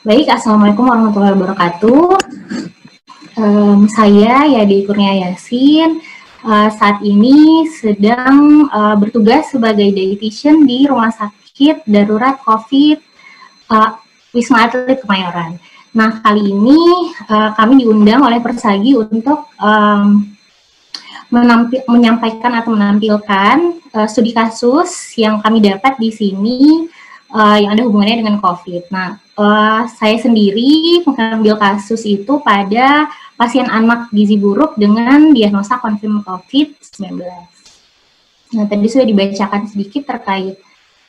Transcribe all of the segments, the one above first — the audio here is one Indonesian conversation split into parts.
Baik, Assalamualaikum warahmatullahi wabarakatuh. Saya Yadi Kurnia Yasin. Saat ini sedang bertugas sebagai dietitian di Rumah Sakit Darurat COVID Wisma Atlet Kemayoran. Nah, kali ini kami diundang oleh Persagi untuk menyampaikan atau menampilkan studi kasus yang kami dapat di sini yang ada hubungannya dengan COVID. Nah, saya sendiri mengambil kasus itu pada pasien anak gizi buruk dengan diagnosa konfirm COVID-19. Nah, tadi sudah dibacakan sedikit terkait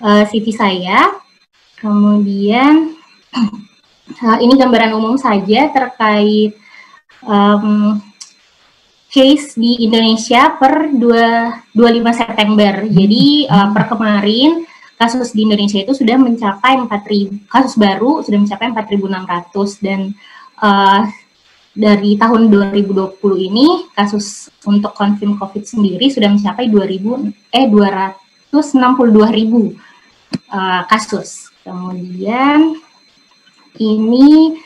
CV saya. Kemudian, ini gambaran umum saja terkait case di Indonesia per 25 September. Jadi, per kemarin, kasus di Indonesia itu sudah mencapai 4.000, kasus baru sudah mencapai 4.600, dan dari tahun 2020 ini kasus untuk konfirm COVID sendiri sudah mencapai 262.000 kasus. Kemudian ini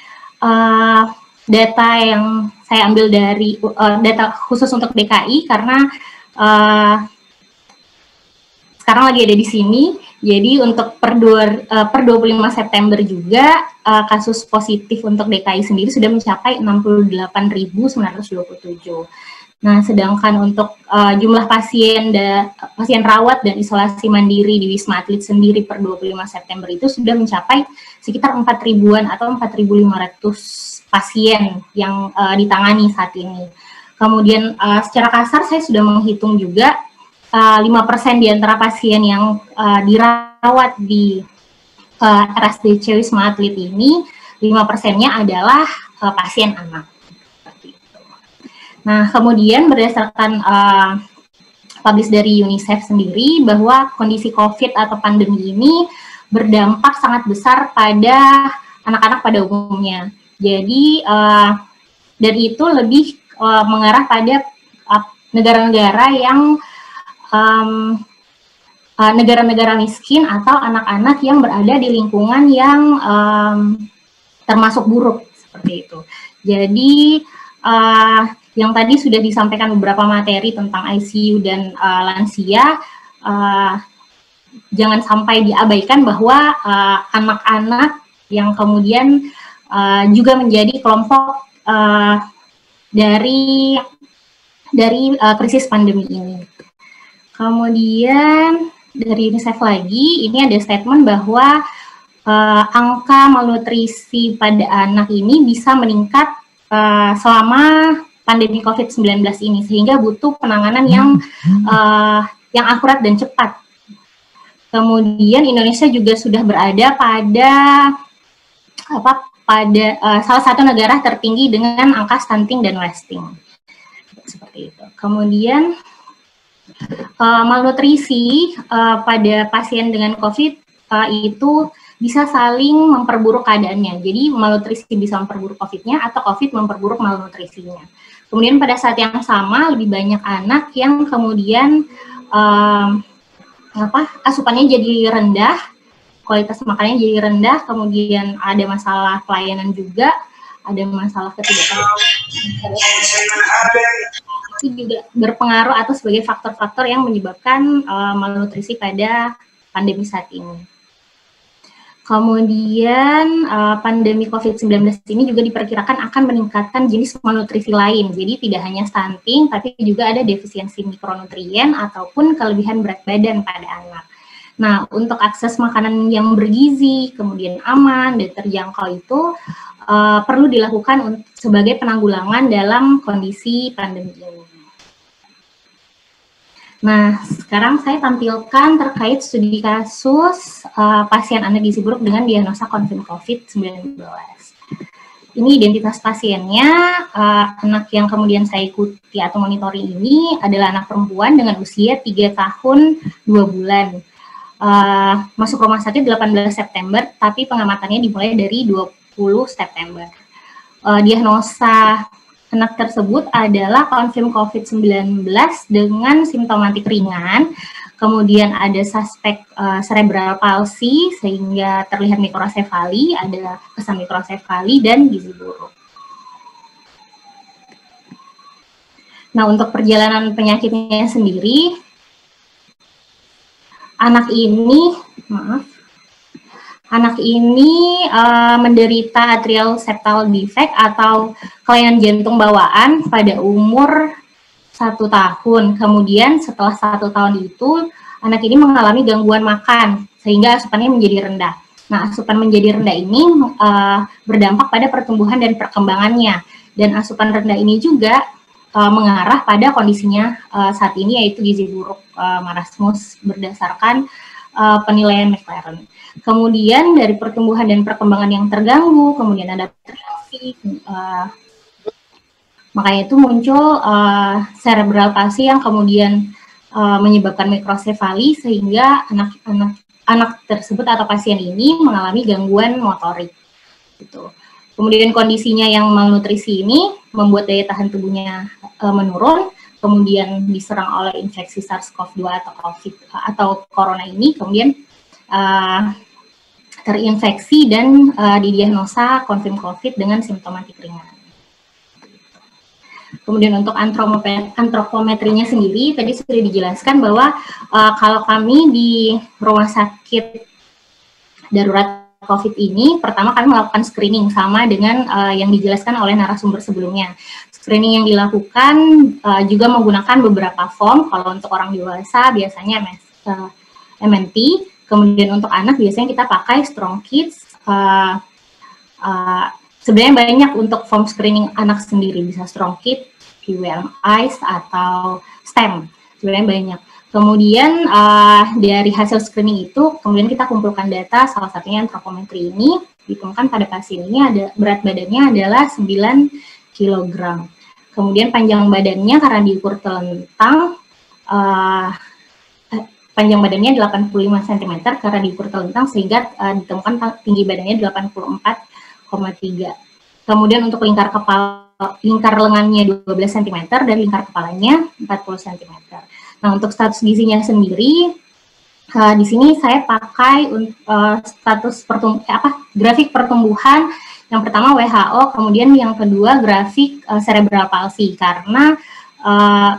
data yang saya ambil dari data khusus untuk DKI karena sekarang lagi ada di sini. Jadi untuk per 25 September juga kasus positif untuk DKI sendiri sudah mencapai 68.927. Nah, sedangkan untuk jumlah pasien rawat dan isolasi mandiri di Wisma Atlet sendiri per 25 September itu sudah mencapai sekitar 4.000-an atau 4.500 pasien yang ditangani saat ini. Kemudian secara kasar saya sudah menghitung juga 5% di antara pasien yang dirawat di RSDC Wisma Atlet ini, 5%-nya adalah pasien anak. Seperti itu. Nah, kemudian berdasarkan publish dari UNICEF sendiri, bahwa kondisi COVID atau pandemi ini berdampak sangat besar pada anak-anak pada umumnya. Jadi, dari itu lebih mengarah pada negara-negara yang negara-negara miskin atau anak-anak yang berada di lingkungan yang termasuk buruk, seperti itu. Jadi yang tadi sudah disampaikan beberapa materi tentang ICU dan lansia, jangan sampai diabaikan bahwa anak-anak yang kemudian juga menjadi kelompok dari krisis pandemi ini. Kemudian dari UNICEF lagi, ini ada statement bahwa angka malnutrisi pada anak ini bisa meningkat selama pandemi COVID-19 ini, sehingga butuh penanganan yang akurat dan cepat. Kemudian Indonesia juga sudah berada pada salah satu negara tertinggi dengan angka stunting dan wasting. Seperti itu. Kemudian malnutrisi pada pasien dengan COVID itu bisa saling memperburuk keadaannya. Jadi malnutrisi bisa memperburuk COVID-nya atau COVID memperburuk malnutrisinya. Kemudian pada saat yang sama lebih banyak anak yang kemudian asupannya jadi rendah, kualitas makanannya jadi rendah, kemudian ada masalah pelayanan juga, ada masalah ketidakpastian. Itu juga berpengaruh atau sebagai faktor-faktor yang menyebabkan malnutrisi pada pandemi saat ini. Kemudian pandemi COVID-19 ini juga diperkirakan akan meningkatkan jenis malnutrisi lain. Jadi tidak hanya stunting, tapi juga ada defisiensi mikronutrien ataupun kelebihan berat badan pada anak. Nah, untuk akses makanan yang bergizi, kemudian aman dan terjangkau itu perlu dilakukan sebagai penanggulangan dalam kondisi pandemi ini. Nah, sekarang saya tampilkan terkait studi kasus pasien anak gizi buruk dengan diagnosa konfirm COVID-19. Ini identitas pasiennya, anak yang kemudian saya ikuti atau monitori ini adalah anak perempuan dengan usia 3 tahun 2 bulan. Masuk rumah sakit 18 September, tapi pengamatannya dimulai dari 20 September. Diagnosa anak tersebut adalah konfirm COVID-19 dengan simptomatik ringan, kemudian ada suspek cerebral palsy sehingga terlihat mikrosefali, ada kesan mikrosefali dan gizi buruk. Nah, untuk perjalanan penyakitnya sendiri, anak ini menderita atrial septal defect atau kelainan jantung bawaan pada umur 1 tahun. Kemudian setelah 1 tahun itu, anak ini mengalami gangguan makan sehingga asupannya menjadi rendah. Nah, asupan menjadi rendah ini berdampak pada pertumbuhan dan perkembangannya. Dan asupan rendah ini juga mengarah pada kondisinya saat ini, yaitu gizi buruk marasmus berdasarkan penilaian McLaren. Kemudian dari pertumbuhan dan perkembangan yang terganggu, kemudian ada adaptasi, makanya itu muncul cerebral palsy yang kemudian menyebabkan mikrosefali sehingga anak tersebut atau pasien ini mengalami gangguan motorik. Gitu. Kemudian kondisinya yang malnutrisi ini membuat daya tahan tubuhnya menurun, kemudian diserang oleh infeksi SARS-CoV-2 atau COVID atau corona ini, kemudian terinfeksi dan didiagnosa konfirm COVID dengan simptomatik ringan. Kemudian untuk antropometrinya sendiri, tadi sudah dijelaskan bahwa kalau kami di rumah sakit darurat COVID ini, pertama kami melakukan screening sama dengan yang dijelaskan oleh narasumber sebelumnya. Screening yang dilakukan juga menggunakan beberapa form. Kalau untuk orang dewasa biasanya MNT, kemudian untuk anak biasanya kita pakai Strong Kids. Sebenarnya banyak untuk form screening anak sendiri, bisa Strong Kids, PWMIs, atau STEM, sebenarnya banyak. Kemudian dari hasil screening itu, kemudian kita kumpulkan data, salah satunya antropometri ini, ditemukan pada pasien ini ada berat badannya adalah 9 kg. Kemudian panjang badannya karena diukur telentang, panjang badannya 85 cm karena diukur telentang sehingga ditemukan tinggi badannya 84,3. Kemudian untuk lingkar lengannya 12 cm dan lingkar kepalanya 40 cm. Nah, untuk status gizinya sendiri, di sini saya pakai status grafik pertumbuhan. Yang pertama WHO, kemudian yang kedua grafik cerebral palsy. Karena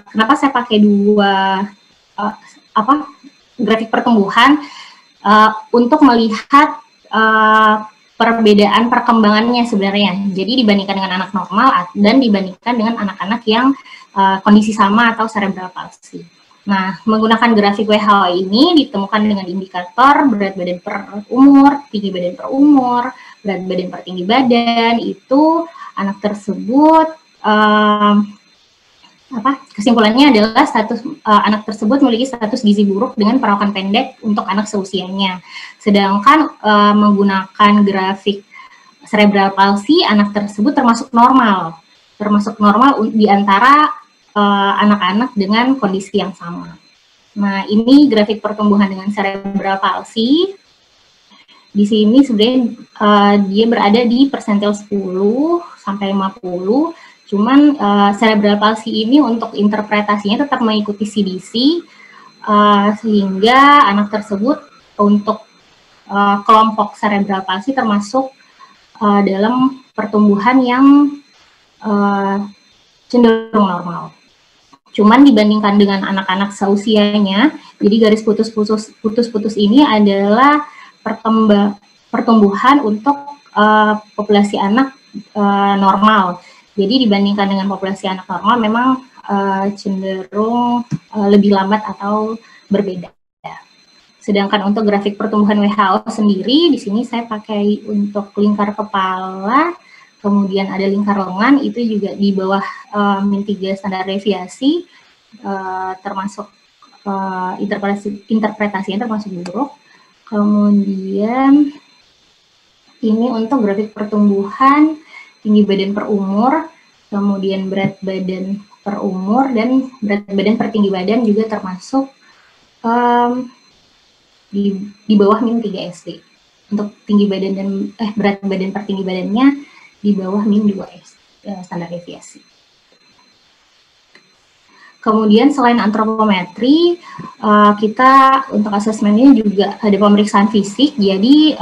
kenapa saya pakai dua grafik pertumbuhan untuk melihat perbedaan perkembangannya sebenarnya. Jadi dibandingkan dengan anak normal dan dibandingkan dengan anak-anak yang kondisi sama atau cerebral palsy. Nah, menggunakan grafik WHO ini ditemukan dengan indikator berat badan per umur, tinggi badan per umur, berat badan per tinggi badan, itu anak tersebut, kesimpulannya adalah anak tersebut memiliki status gizi buruk dengan perawakan pendek untuk anak seusianya. Sedangkan menggunakan grafik cerebral palsy, anak tersebut termasuk normal di antara anak-anak dengan kondisi yang sama. Nah, ini grafik pertumbuhan dengan cerebral palsy. Di sini sebenarnya dia berada di persentil 10 sampai 50. Cuman cerebral palsy ini untuk interpretasinya tetap mengikuti CDC, sehingga anak tersebut untuk kelompok cerebral palsy termasuk dalam pertumbuhan yang cenderung normal. Cuman dibandingkan dengan anak-anak seusianya, jadi garis putus-putus ini adalah pertumbuhan untuk populasi anak normal. Jadi dibandingkan dengan populasi anak normal memang cenderung lebih lambat atau berbeda. Sedangkan untuk grafik pertumbuhan WHO sendiri, di sini saya pakai untuk lingkar kepala, kemudian ada lingkar lengan, itu juga di bawah -3 standar deviasi, termasuk interpretasinya termasuk buruk. Kemudian ini untuk grafik pertumbuhan tinggi badan per umur, kemudian berat badan per umur, dan berat badan per tinggi badan juga termasuk di bawah -3 SD. Untuk tinggi badan dan berat badan per tinggi badannya di bawah -2 standar deviasi. Kemudian selain antropometri, kita untuk asesmennya juga ada pemeriksaan fisik. Jadi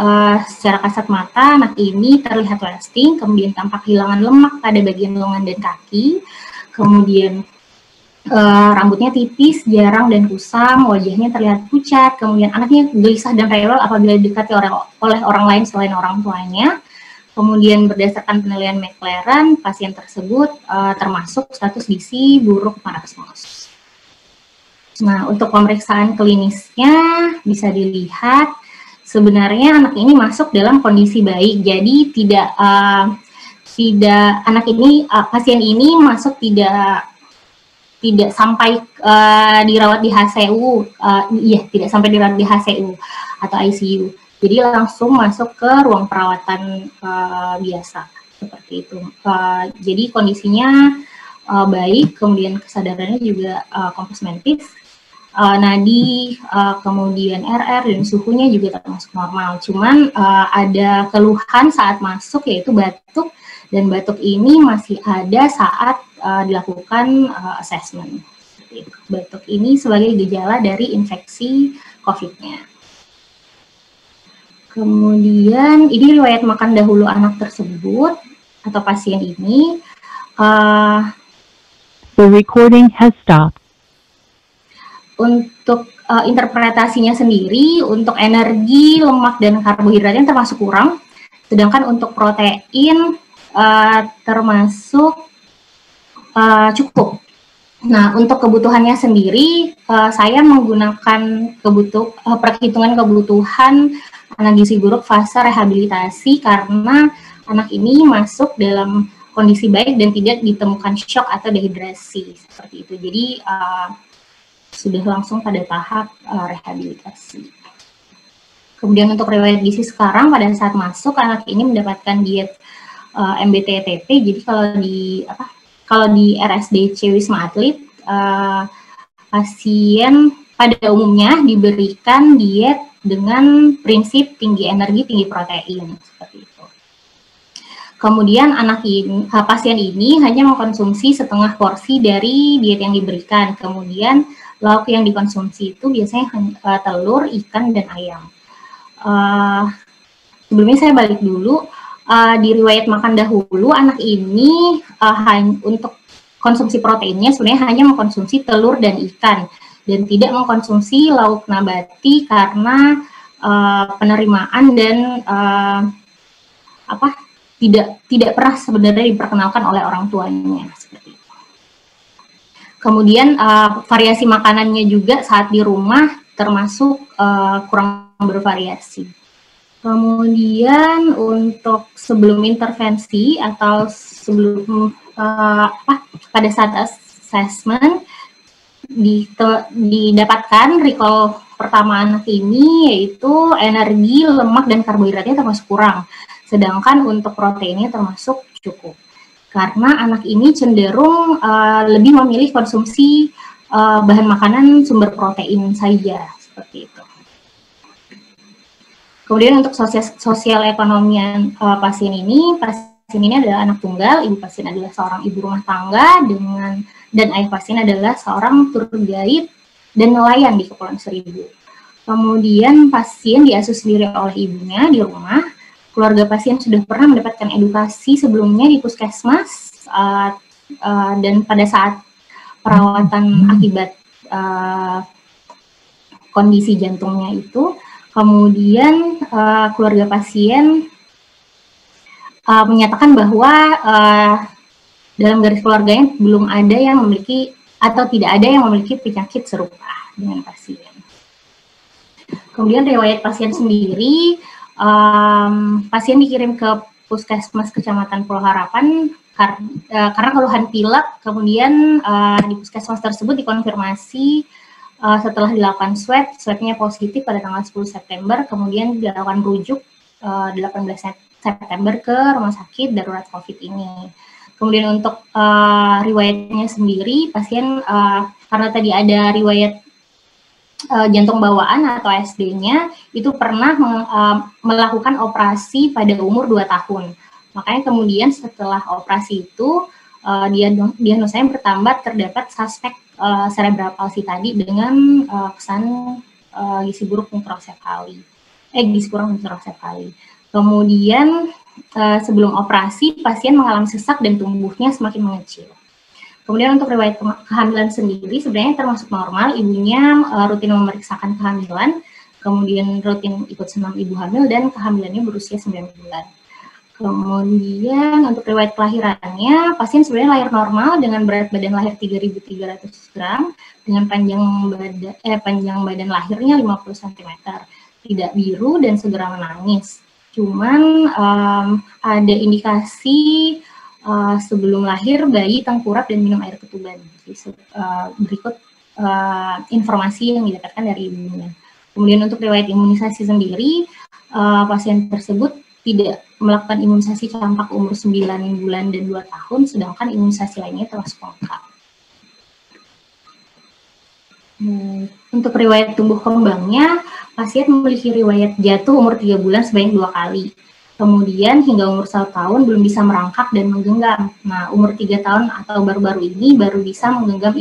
secara kasat mata anak ini terlihat wasting, kemudian tampak hilangan lemak pada bagian lengan dan kaki, kemudian rambutnya tipis, jarang dan kusam, wajahnya terlihat pucat, kemudian anaknya gelisah dan rewel apabila didekati oleh orang lain selain orang tuanya. Kemudian berdasarkan penilaian McLaren, pasien tersebut termasuk status gizi buruk marasmus. Nah, untuk pemeriksaan klinisnya bisa dilihat sebenarnya anak ini masuk dalam kondisi baik, jadi pasien ini masuk tidak sampai dirawat di HCU, tidak sampai dirawat di HCU atau ICU. Jadi langsung masuk ke ruang perawatan biasa seperti itu. Jadi kondisinya baik, kemudian kesadarannya juga kompos mentis, nadi, kemudian RR dan suhunya juga termasuk normal. Cuman ada keluhan saat masuk yaitu batuk, dan batuk ini masih ada saat dilakukan assessment. Batuk ini sebagai gejala dari infeksi COVID-nya. Kemudian ini riwayat makan dahulu anak tersebut atau pasien ini. The recording has stopped. Untuk interpretasinya sendiri, untuk energi, lemak, dan karbohidratnya termasuk kurang. Sedangkan untuk protein termasuk cukup. Nah, untuk kebutuhannya sendiri, saya menggunakan perhitungan kebutuhan anak gizi buruk fase rehabilitasi karena anak ini masuk dalam kondisi baik dan tidak ditemukan shock atau dehidrasi seperti itu. Jadi sudah langsung pada tahap rehabilitasi. Kemudian untuk riwayat gizi sekarang, pada saat masuk anak ini mendapatkan diet MBTTP. Jadi kalau di RSDC Wisma Atlet, pasien pada umumnya diberikan diet dengan prinsip tinggi energi, tinggi protein, seperti itu. Kemudian pasien ini hanya mengkonsumsi setengah porsi dari diet yang diberikan. Kemudian lauk yang dikonsumsi itu biasanya telur, ikan, dan ayam. Sebelumnya saya balik dulu, di riwayat makan dahulu anak ini untuk konsumsi proteinnya sebenarnya hanya mengkonsumsi telur dan ikan, dan tidak mengkonsumsi lauk nabati karena penerimaan dan tidak pernah sebenarnya diperkenalkan oleh orang tuanya seperti itu. Kemudian variasi makanannya juga saat di rumah termasuk kurang bervariasi. Kemudian untuk sebelum intervensi atau sebelum pada saat assessment didapatkan recall pertama anak ini yaitu energi, lemak, dan karbohidratnya termasuk kurang, sedangkan untuk proteinnya termasuk cukup. Karena anak ini cenderung lebih memilih konsumsi bahan makanan sumber protein saja, seperti itu. Kemudian untuk sosial ekonomian pasien ini adalah anak tunggal, ibu pasien adalah seorang ibu rumah tangga dan ayah pasien adalah seorang tour guide dan nelayan di Kepulauan Seribu. Kemudian pasien diasuh sendiri oleh ibunya di rumah. Keluarga pasien sudah pernah mendapatkan edukasi sebelumnya di puskesmas dan pada saat perawatan akibat kondisi jantungnya itu, kemudian keluarga pasien menyatakan bahwa dalam garis keluarganya belum ada yang memiliki atau tidak ada yang memiliki penyakit serupa dengan pasien. Kemudian riwayat pasien sendiri, pasien dikirim ke puskesmas Kecamatan Pulau Harapan karena keluhan pilek. Kemudian di puskesmas tersebut dikonfirmasi setelah dilakukan swabnya positif pada tanggal 10 September, kemudian dilakukan rujuk 18 September ke rumah sakit darurat COVID ini. Kemudian untuk riwayatnya sendiri, pasien karena tadi ada riwayat jantung bawaan atau SD-nya, itu pernah melakukan operasi pada umur 2 tahun. Makanya kemudian setelah operasi itu, diagnosanya bertambah terdapat suspek cerebral palsy tadi dengan kesan gizi buruk mikrosefali. Gizi kurang mikrosefali. Kemudian sebelum operasi pasien mengalami sesak dan tubuhnya semakin mengecil. Kemudian untuk riwayat kehamilan sendiri sebenarnya termasuk normal, ibunya rutin memeriksakan kehamilan, kemudian rutin ikut senam ibu hamil dan kehamilannya berusia 9 bulan. Kemudian untuk riwayat kelahirannya, pasien sebenarnya lahir normal dengan berat badan lahir 3.300 gram, dengan panjang badan lahirnya 50 cm, tidak biru dan segera menangis. Cuman ada indikasi sebelum lahir bayi tengkurap dan minum air ketuban. Berikut informasi yang didapatkan dari ibunya. Kemudian untuk riwayat imunisasi sendiri, pasien tersebut tidak melakukan imunisasi campak umur 9 bulan dan 2 tahun, sedangkan imunisasi lainnya termasuk lengkap. Untuk riwayat tumbuh kembangnya, pasien memiliki riwayat jatuh umur 3 bulan sebanyak 2 kali. Kemudian hingga umur 1 tahun belum bisa merangkak dan menggenggam. Nah, umur 3 tahun atau baru-baru ini baru bisa menggenggam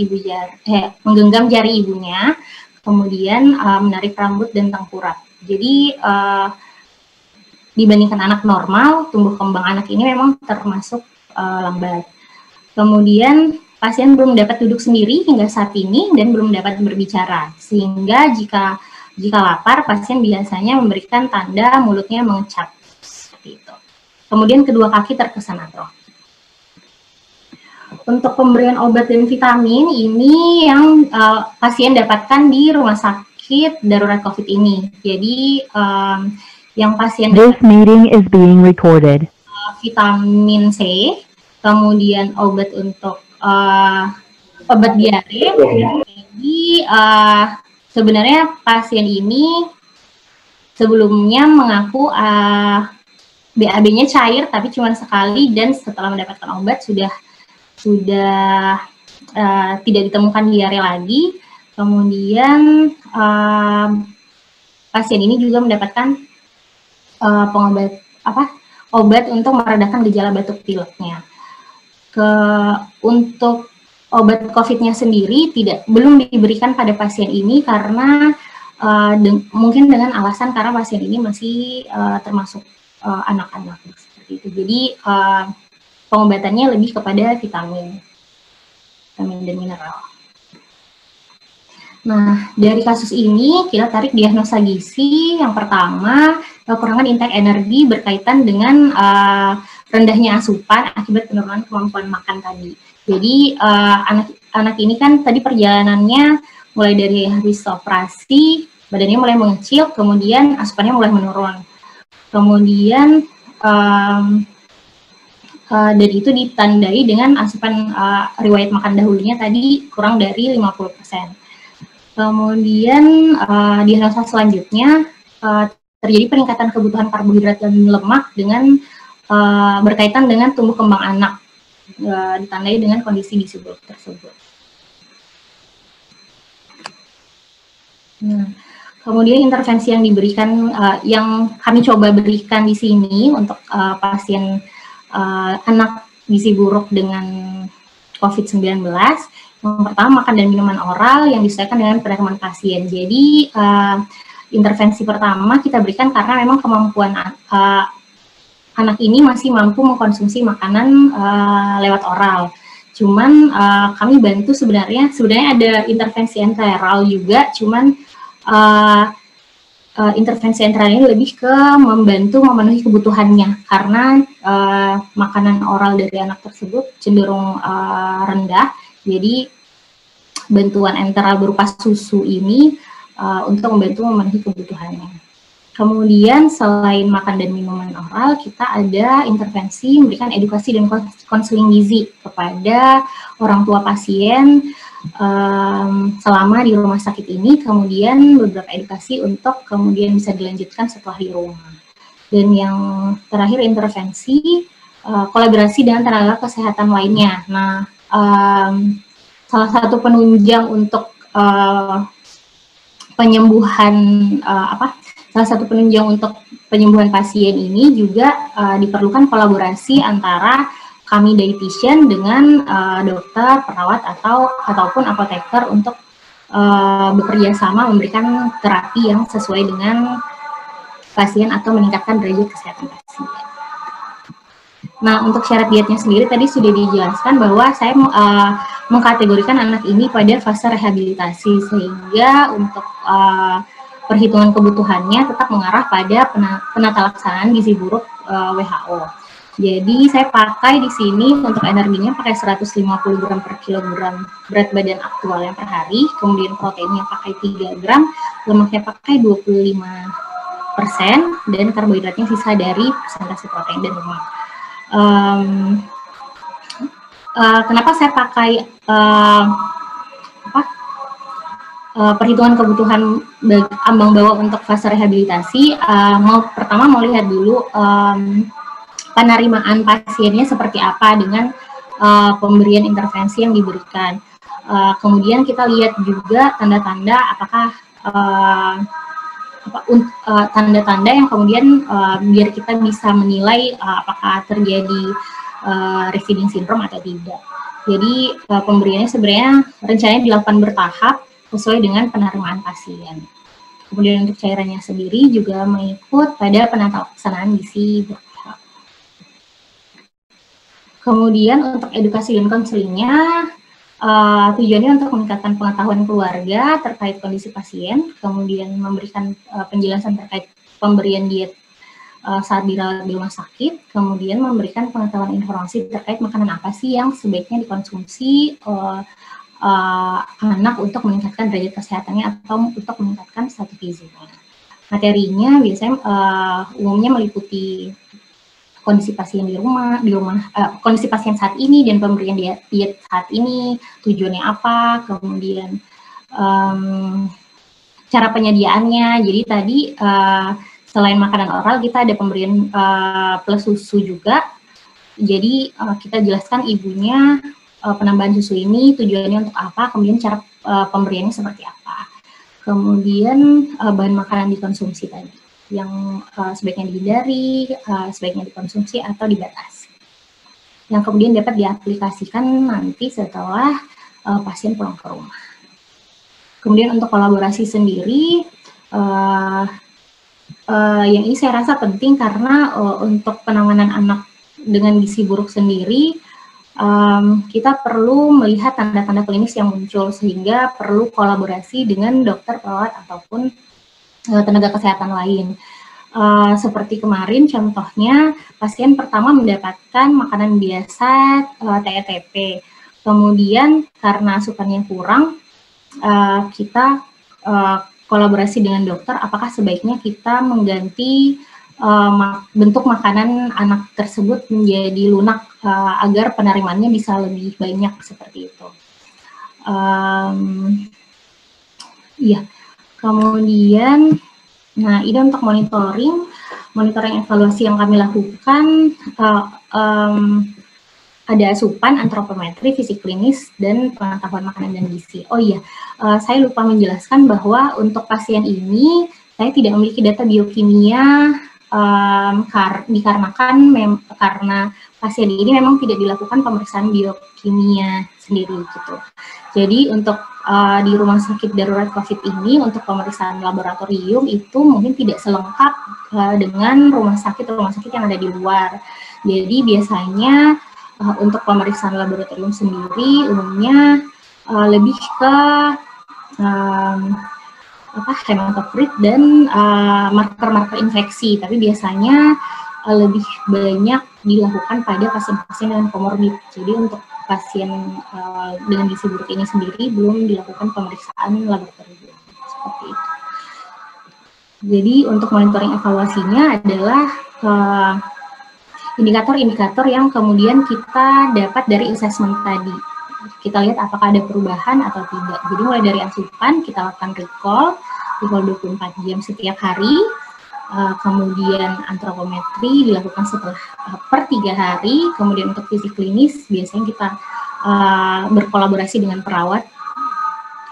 jari ibunya, kemudian menarik rambut dan tengkurap. Jadi dibandingkan anak normal, tumbuh kembang anak ini memang termasuk lambat. Kemudian pasien belum dapat duduk sendiri hingga saat ini dan belum dapat berbicara, sehingga jika lapar, pasien biasanya memberikan tanda mulutnya mengecap, seperti itu. Kemudian kedua kaki terkesan atrofi. Untuk pemberian obat dan vitamin ini yang pasien dapatkan di rumah sakit darurat COVID ini. Jadi yang pasien This meeting is being recorded. Vitamin C, kemudian obat untuk obat diare. Jadi sebenarnya pasien ini sebelumnya mengaku BAB-nya cair tapi cuma sekali, dan setelah mendapatkan obat sudah tidak ditemukan diare lagi. Kemudian pasien ini juga mendapatkan obat untuk meredakan gejala batuk pileknya. Untuk obat COVID-nya sendiri belum diberikan pada pasien ini karena mungkin dengan alasan karena pasien ini masih termasuk anak-anak seperti itu. Jadi pengobatannya lebih kepada vitamin dan mineral. Nah, dari kasus ini kita tarik diagnosa gizi. Yang pertama, kekurangan intake energi berkaitan dengan rendahnya asupan akibat penurunan kemampuan makan tadi. Jadi anak ini kan tadi perjalanannya mulai dari habis operasi, badannya mulai mengecil, kemudian asupannya mulai menurun. Kemudian dan itu ditandai dengan asupan riwayat makan dahulunya tadi kurang dari 50%. Kemudian diagnosa selanjutnya terjadi peningkatan kebutuhan karbohidrat dan lemak dengan berkaitan dengan tumbuh kembang anak, ditandai dengan kondisi gizi buruk tersebut. Nah, kemudian intervensi yang diberikan, yang kami coba berikan di sini untuk pasien anak gizi buruk dengan COVID-19, yang pertama makan dan minuman oral yang disesuaikan dengan perekonomian pasien. Jadi intervensi pertama kita berikan karena memang kemampuan anak ini masih mampu mengkonsumsi makanan lewat oral. Cuman kami bantu sebenarnya ada intervensi enteral juga, cuman intervensi enteral ini lebih ke membantu memenuhi kebutuhannya karena makanan oral dari anak tersebut cenderung rendah. Jadi bantuan enteral berupa susu ini untuk membantu memenuhi kebutuhannya. Kemudian selain makan dan minuman oral, kita ada intervensi memberikan edukasi dan konseling gizi kepada orang tua pasien selama di rumah sakit ini, kemudian beberapa edukasi untuk kemudian bisa dilanjutkan setelah di rumah. Dan yang terakhir intervensi kolaborasi dengan tenaga kesehatan lainnya. Nah, salah satu penunjang untuk penyembuhan pasien ini juga diperlukan kolaborasi antara kami dietitian dengan dokter, perawat ataupun apoteker untuk bekerja sama memberikan terapi yang sesuai dengan pasien atau meningkatkan derajat kesehatan pasien. Nah, untuk syarat dietnya sendiri tadi sudah dijelaskan bahwa saya mengkategorikan anak ini pada fase rehabilitasi, sehingga untuk perhitungan kebutuhannya tetap mengarah pada penata laksanaan gizi buruk WHO. Jadi saya pakai di sini untuk energinya pakai 150 gram per kilogram berat badan aktualnya per hari, kemudian proteinnya pakai 3 gram, lemaknya pakai 25%, dan karbohidratnya sisa dari persentase protein dan lemak. Kenapa saya pakai perhitungan kebutuhan ambang bawah untuk fase rehabilitasi? Pertama mau lihat dulu penerimaan pasiennya seperti apa dengan pemberian intervensi yang diberikan. Kemudian kita lihat juga tanda-tanda apakah tanda-tanda yang kemudian biar kita bisa menilai apakah terjadi repeating syndrome atau tidak. Jadi pemberiannya sebenarnya rencananya dilakukan bertahap sesuai dengan penerimaan pasien. Kemudian untuk cairannya sendiri juga mengikut pada penata laksanaan gizi buruk. Kemudian untuk edukasi dan konselingnya, tujuannya untuk meningkatkan pengetahuan keluarga terkait kondisi pasien, kemudian memberikan penjelasan terkait pemberian diet saat dirawat di rumah sakit, kemudian memberikan pengetahuan informasi terkait makanan apa sih yang sebaiknya dikonsumsi anak untuk meningkatkan derajat kesehatannya atau untuk meningkatkan status gizinya. Materinya biasanya umumnya meliputi kondisi pasien di rumah, kondisi pasien saat ini dan pemberian diet saat ini, tujuannya apa, kemudian cara penyediaannya. Jadi tadi selain makanan oral kita ada pemberian plus susu juga. Jadi kita jelaskan ibunya penambahan susu ini tujuannya untuk apa, kemudian cara pemberiannya seperti apa. Kemudian bahan makanan dikonsumsi tadi yang sebaiknya dihindari, sebaiknya dikonsumsi atau dibatasi. Yang kemudian dapat diaplikasikan nanti setelah pasien pulang ke rumah. Kemudian untuk kolaborasi sendiri, yang ini saya rasa penting karena untuk penanganan anak dengan gizi buruk sendiri, kita perlu melihat tanda-tanda klinis yang muncul sehingga perlu kolaborasi dengan dokter, perawat, ataupun tenaga kesehatan lain. Seperti kemarin contohnya pasien pertama mendapatkan makanan biasa TETP, kemudian karena asupannya kurang kita kolaborasi dengan dokter apakah sebaiknya kita mengganti bentuk makanan anak tersebut menjadi lunak agar penerimaannya bisa lebih banyak seperti itu. Iya. Kemudian, nah ini untuk monitoring evaluasi yang kami lakukan, ada asupan, antropometri, fisik klinis, dan pengetahuan makanan dan gizi. Oh iya, saya lupa menjelaskan bahwa untuk pasien ini, saya tidak memiliki data biokimia, dikarenakan karena pasien ini memang tidak dilakukan pemeriksaan biokimia sendiri gitu. Jadi untuk di rumah sakit darurat COVID ini untuk pemeriksaan laboratorium itu mungkin tidak selengkap dengan rumah sakit yang ada di luar. Jadi biasanya untuk pemeriksaan laboratorium sendiri umumnya lebih ke hematokrit dan marker-marker infeksi, tapi biasanya lebih banyak dilakukan pada pasien-pasien dengan komorbid. Jadi untuk pasien dengan gizi buruk ini sendiri belum dilakukan pemeriksaan laboratorium seperti itu. Jadi untuk monitoring evaluasinya adalah indikator-indikator yang kemudian kita dapat dari assessment tadi. Kita lihat apakah ada perubahan atau tidak. Jadi mulai dari asupan kita lakukan recall 24 jam setiap hari. Kemudian antropometri dilakukan setelah per 3 hari, kemudian untuk fisik klinis biasanya kita berkolaborasi dengan perawat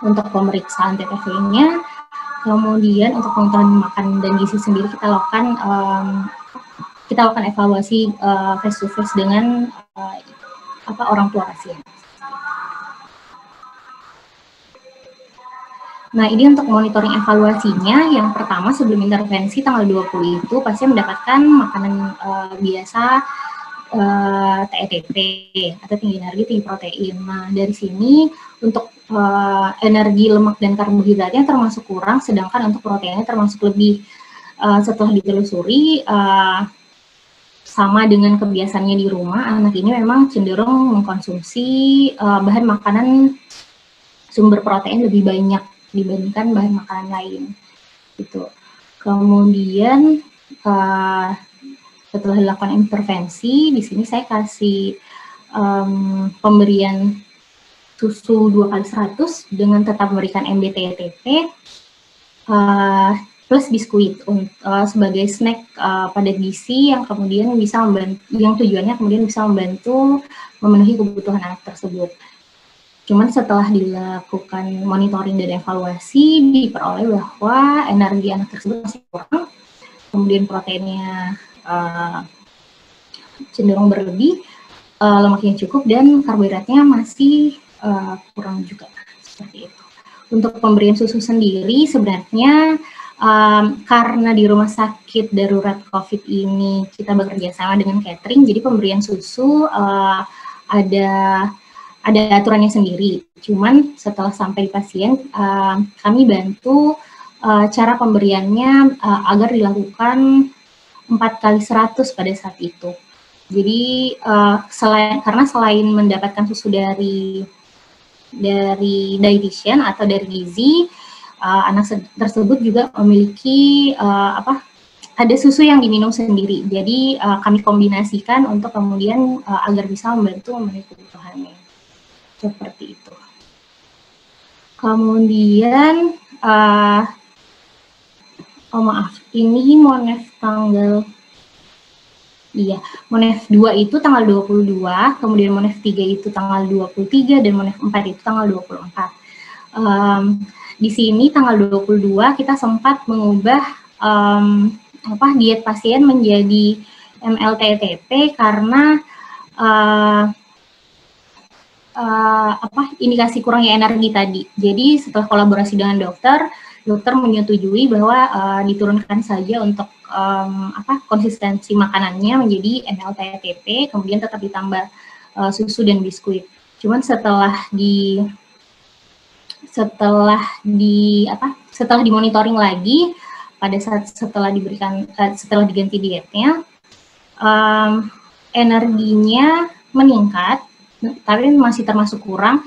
untuk pemeriksaan TTV-nya, kemudian untuk pengetahuan makan dan gizi sendiri kita lakukan evaluasi face to face dengan orang tua pasien. Nah, ini untuk monitoring evaluasinya, yang pertama sebelum intervensi tanggal 20 itu pasien mendapatkan makanan biasa TETP atau tinggi energi, tinggi protein. Nah, dari sini untuk energi, lemak, dan karbohidratnya termasuk kurang, sedangkan untuk proteinnya termasuk lebih. Setelah ditelusuri, sama dengan kebiasaannya di rumah, anak ini memang cenderung mengkonsumsi bahan makanan sumber protein lebih banyak dibandingkan bahan makanan lain, gitu. Kemudian setelah dilakukan intervensi, di sini saya kasih pemberian susu 2x100 dengan tetap memberikan MBTTP plus biskuit sebagai snack padat gizi yang kemudian bisa membantu, yang tujuannya kemudian bisa membantu memenuhi kebutuhan anak tersebut. Cuman setelah dilakukan monitoring dan evaluasi, diperoleh bahwa energi anak tersebut masih kurang, kemudian proteinnya cenderung berlebih, lemaknya cukup, dan karbohidratnya masih kurang juga, seperti itu. Untuk pemberian susu sendiri sebenarnya karena di rumah sakit darurat COVID ini kita bekerja sama dengan catering, jadi pemberian susu ada aturannya sendiri. Cuman setelah sampai pasien, kami bantu cara pemberiannya agar dilakukan 4x100 pada saat itu. Jadi karena selain mendapatkan susu dari dietitian atau dari gizi, anak tersebut juga memiliki ada susu yang diminum sendiri. Jadi kami kombinasikan untuk kemudian agar bisa membantu memenuhi kebutuhannya. Seperti itu. Kemudian, ini Monef tanggal, Monef 2 itu tanggal 22, kemudian Monef 3 itu tanggal 23, dan Monef 4 itu tanggal 24. Di sini tanggal 22 kita sempat mengubah diet pasien menjadi MLTTP karena indikasi kurangnya energi tadi. Jadi setelah kolaborasi dengan dokter menyetujui bahwa diturunkan saja untuk konsistensi makanannya menjadi MLTTP, kemudian tetap ditambah susu dan biskuit. Cuman setelah dimonitoring lagi pada saat setelah diganti dietnya, energinya meningkat, tapi masih termasuk kurang.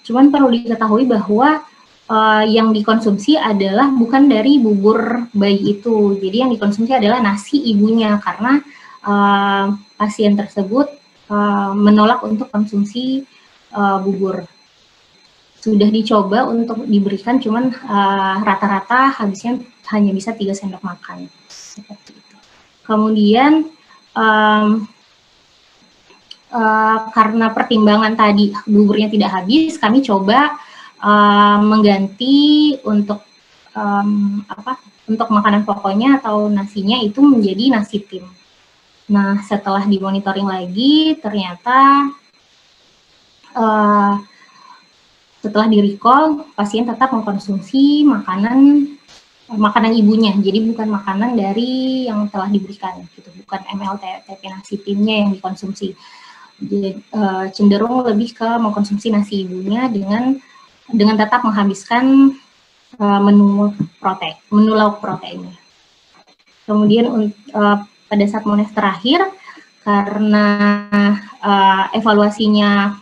Cuman perlu diketahui bahwa yang dikonsumsi adalah bukan dari bubur bayi itu, jadi yang dikonsumsi adalah nasi ibunya, karena pasien tersebut menolak untuk konsumsi bubur. Sudah dicoba untuk diberikan, cuman rata-rata habisnya hanya bisa 3 sendok makan, seperti itu. Kemudian karena pertimbangan tadi buburnya tidak habis, kami coba mengganti untuk makanan pokoknya atau nasinya itu menjadi nasi tim. Nah, setelah dimonitoring lagi, ternyata setelah di-recall, pasien tetap mengkonsumsi makanan ibunya, jadi bukan makanan dari yang telah diberikan, gitu, bukan MLTTP nasi timnya yang dikonsumsi. Jadi, cenderung lebih ke mengkonsumsi nasi ibunya dengan tetap menghabiskan menu lauk proteinnya. Kemudian pada saat Monef terakhir, karena evaluasinya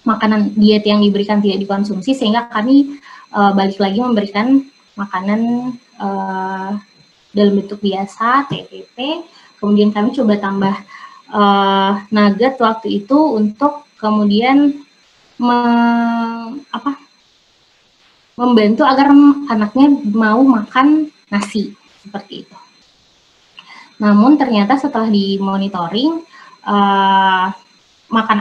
makanan diet yang diberikan tidak dikonsumsi, sehingga kami balik lagi memberikan makanan dalam bentuk biasa, TPP. Kemudian kami coba tambah nugget waktu itu untuk kemudian membantu agar anaknya mau makan nasi, seperti itu. Namun ternyata setelah dimonitoring, makan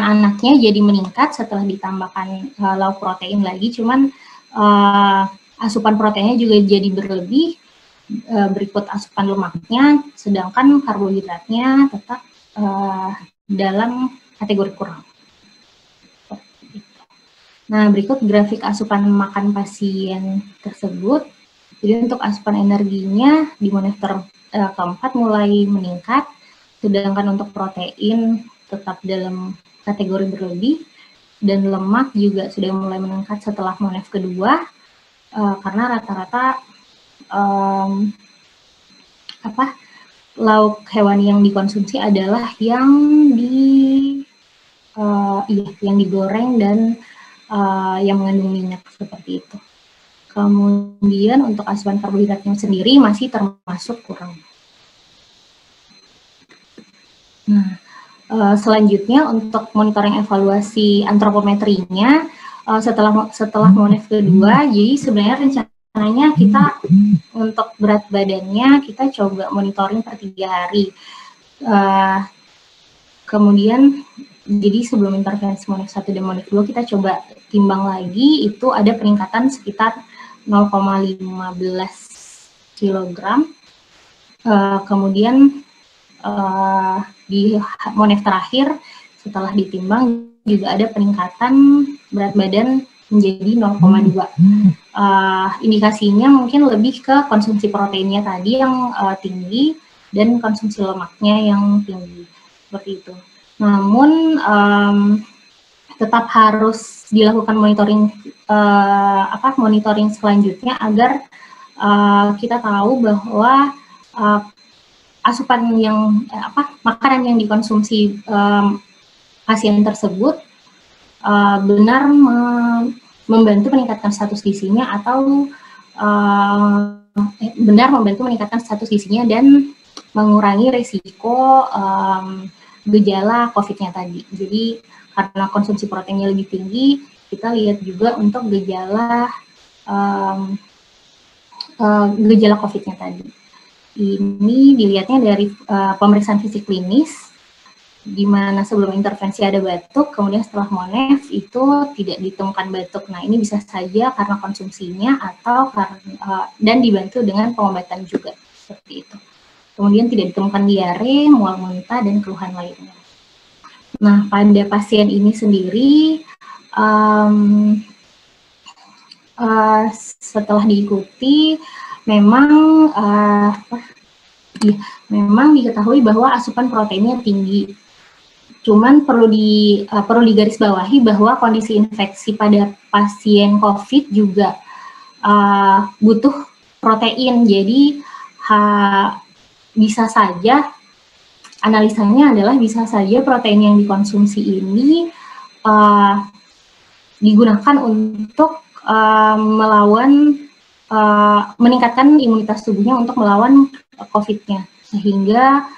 anaknya jadi meningkat setelah ditambahkan lauk protein lagi, cuman asupan proteinnya juga jadi berlebih, berikut asupan lemaknya, sedangkan karbohidratnya tetap dalam kategori kurang. Nah, berikut grafik asupan makan pasien tersebut. Jadi untuk asupan energinya di monitor keempat mulai meningkat, sedangkan untuk protein tetap dalam kategori berlebih, dan lemak juga sudah mulai meningkat setelah monef kedua, karena rata-rata lauk hewani yang dikonsumsi adalah yang digoreng dan yang mengandung minyak seperti itu. Kemudian untuk asupan karbohidratnya sendiri masih termasuk kurang. Nah, selanjutnya untuk monitoring evaluasi antropometrinya setelah monef kedua, jadi sebenarnya rencananya kita untuk berat badannya kita coba monitoring per 3 hari. Kemudian jadi sebelum intervensi monef 1 dan monef 2 kita coba timbang lagi, itu ada peningkatan sekitar 0,15 kg. Kemudian di monef terakhir setelah ditimbang juga ada peningkatan berat badan menjadi 0,2. Indikasinya mungkin lebih ke konsumsi proteinnya tadi yang tinggi dan konsumsi lemaknya yang tinggi, seperti itu. Namun tetap harus dilakukan monitoring selanjutnya agar kita tahu bahwa asupan yang makanan yang dikonsumsi pasien tersebut benar membantu meningkatkan status gizinya atau benar membantu meningkatkan status gizinya dan mengurangi risiko gejala COVID-nya tadi. Jadi karena konsumsi proteinnya lebih tinggi, kita lihat juga untuk gejala COVID-nya tadi. Ini dilihatnya dari pemeriksaan fisik klinis, di mana sebelum intervensi ada batuk, kemudian setelah monef itu tidak ditemukan batuk. Nah, ini bisa saja karena konsumsinya atau dan dibantu dengan pengobatan juga, seperti itu. Kemudian tidak ditemukan diare, mual muntah, dan keluhan lainnya. Nah, pada pasien ini sendiri, setelah diikuti, memang diketahui bahwa asupan proteinnya tinggi. Cuman perlu digarisbawahi bahwa kondisi infeksi pada pasien COVID juga butuh protein. Jadi bisa saja analisanya adalah bisa saja protein yang dikonsumsi ini digunakan untuk meningkatkan imunitas tubuhnya untuk melawan COVID-nya, sehingga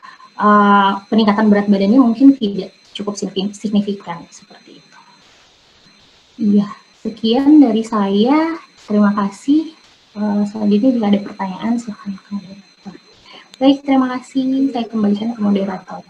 peningkatan berat badannya mungkin tidak cukup signifikan, seperti itu. Iya, sekian dari saya. Terima kasih. Selanjutnya jika ada pertanyaan, silakan. Baik, terima kasih. Saya kembalikan ke moderator.